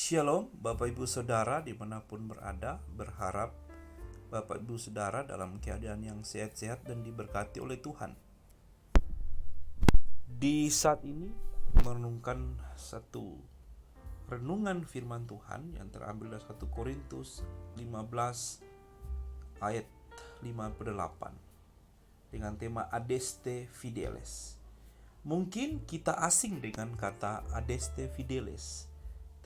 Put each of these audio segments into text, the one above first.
Shalom Bapak Ibu Saudara dimanapun berada, berharap Bapak Ibu Saudara dalam keadaan yang sehat-sehat dan diberkati oleh Tuhan. Di saat ini merenungkan satu renungan firman Tuhan yang terambil dari 1 Korintus 15 ayat 58 dengan tema Adeste Fideles. Mungkin kita asing dengan kata Adeste Fideles,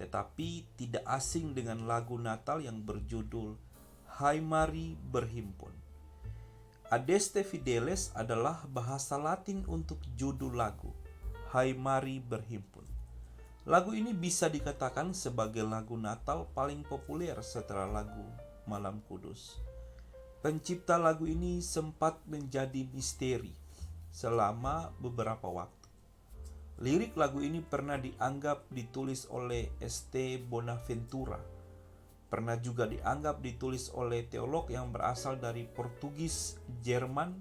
tetapi tidak asing dengan lagu Natal yang berjudul Hai Mari Berhimpun. Adeste Fideles adalah bahasa Latin untuk judul lagu Hai Mari Berhimpun. Lagu ini bisa dikatakan sebagai lagu Natal paling populer setelah lagu Malam Kudus. Pencipta lagu ini sempat menjadi misteri selama beberapa waktu. Lirik lagu ini pernah dianggap ditulis oleh St. Bonaventura. Pernah juga dianggap ditulis oleh teolog yang berasal dari Portugis, Jerman,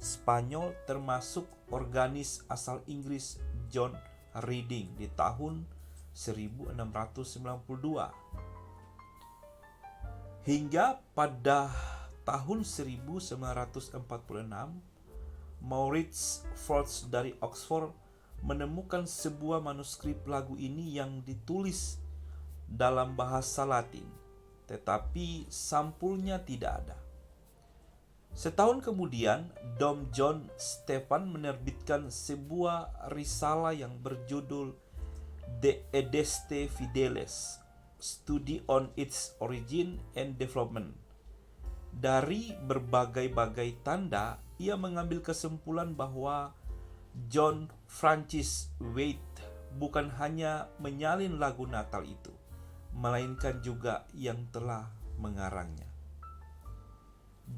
Spanyol, termasuk organis asal Inggris John Reading di tahun 1692. Hingga pada tahun 1946, Maurits Force dari Oxford menemukan sebuah manuskrip lagu ini yang ditulis dalam bahasa Latin, tetapi sampulnya tidak ada. Setahun kemudian, Dom John Stephan menerbitkan sebuah risalah yang berjudul De Adeste Fideles, Study on its Origin and Development. Dari berbagai-bagai tanda, ia mengambil kesimpulan bahwa John Francis Waite bukan hanya menyalin lagu Natal itu, melainkan juga yang telah mengarangnya.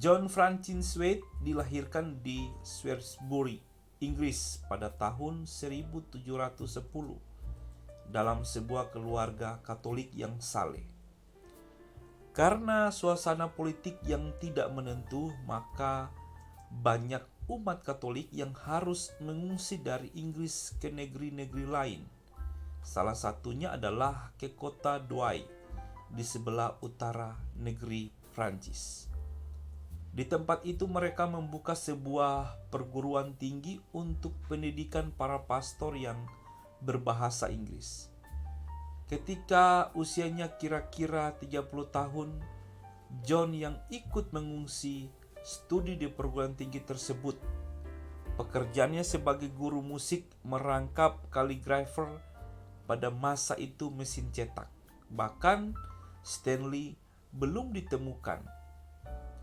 John Francis Waite dilahirkan di Shrewsbury, Inggris pada tahun 1710 dalam sebuah keluarga Katolik yang saleh. Karena suasana politik yang tidak menentu, maka banyak umat Katolik yang harus mengungsi dari Inggris ke negeri-negeri lain. Salah satunya adalah ke kota Douai di sebelah utara negeri Prancis. Di tempat itu mereka membuka sebuah perguruan tinggi untuk pendidikan para pastor yang berbahasa Inggris. Ketika usianya kira-kira 30 tahun, John yang ikut mengungsi studi di perguruan tinggi tersebut. Pekerjaannya sebagai guru musik merangkap kaligrafer pada masa itu mesin cetak. Bahkan Stanley belum ditemukan.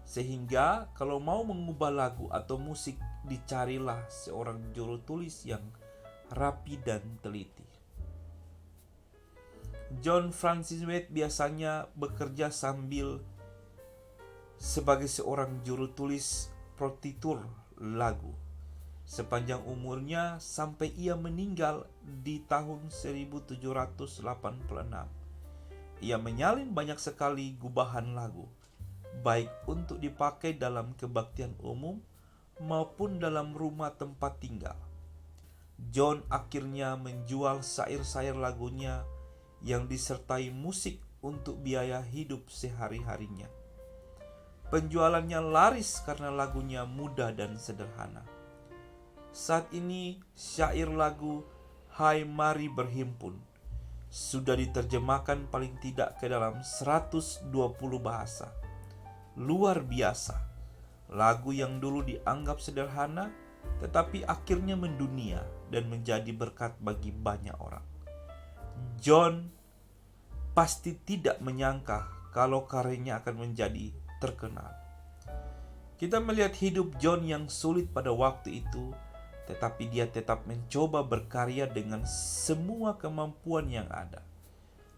Sehingga kalau mau mengubah lagu atau musik, dicarilah seorang juru tulis yang rapi dan teliti. John Francis Waite biasanya bekerja sambil sebagai seorang juru tulis partitur lagu sepanjang umurnya sampai ia meninggal di tahun 1786. Ia menyalin banyak sekali gubahan lagu, baik untuk dipakai dalam kebaktian umum maupun dalam rumah tempat tinggal. John akhirnya menjual syair-syair lagunya yang disertai musik untuk biaya hidup sehari-harinya. Penjualannya laris karena lagunya mudah dan sederhana. Saat ini syair lagu Hai Mari Berhimpun sudah diterjemahkan paling tidak ke dalam 120 bahasa. Luar biasa. Lagu yang dulu dianggap sederhana tetapi akhirnya mendunia dan menjadi berkat bagi banyak orang. John pasti tidak menyangka kalau karyanya akan menjadi terkenal. Kita melihat hidup John yang sulit pada waktu itu, tetapi dia tetap mencoba berkarya dengan semua kemampuan yang ada.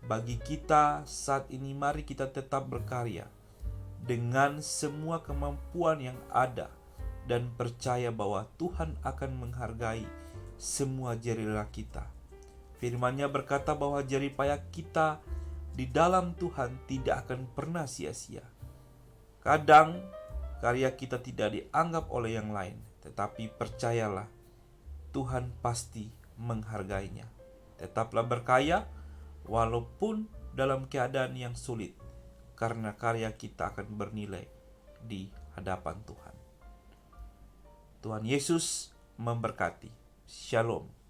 Bagi kita saat ini, mari kita tetap berkarya dengan semua kemampuan yang ada dan percaya bahwa Tuhan akan menghargai semua jerih kita. Firman-Nya berkata bahwa jerih payah kita di dalam Tuhan tidak akan pernah sia-sia. Kadang karya kita tidak dianggap oleh yang lain, tetapi percayalah, Tuhan pasti menghargainya. Tetaplah berkarya walaupun dalam keadaan yang sulit, karena karya kita akan bernilai di hadapan Tuhan. Tuhan Yesus memberkati. Shalom.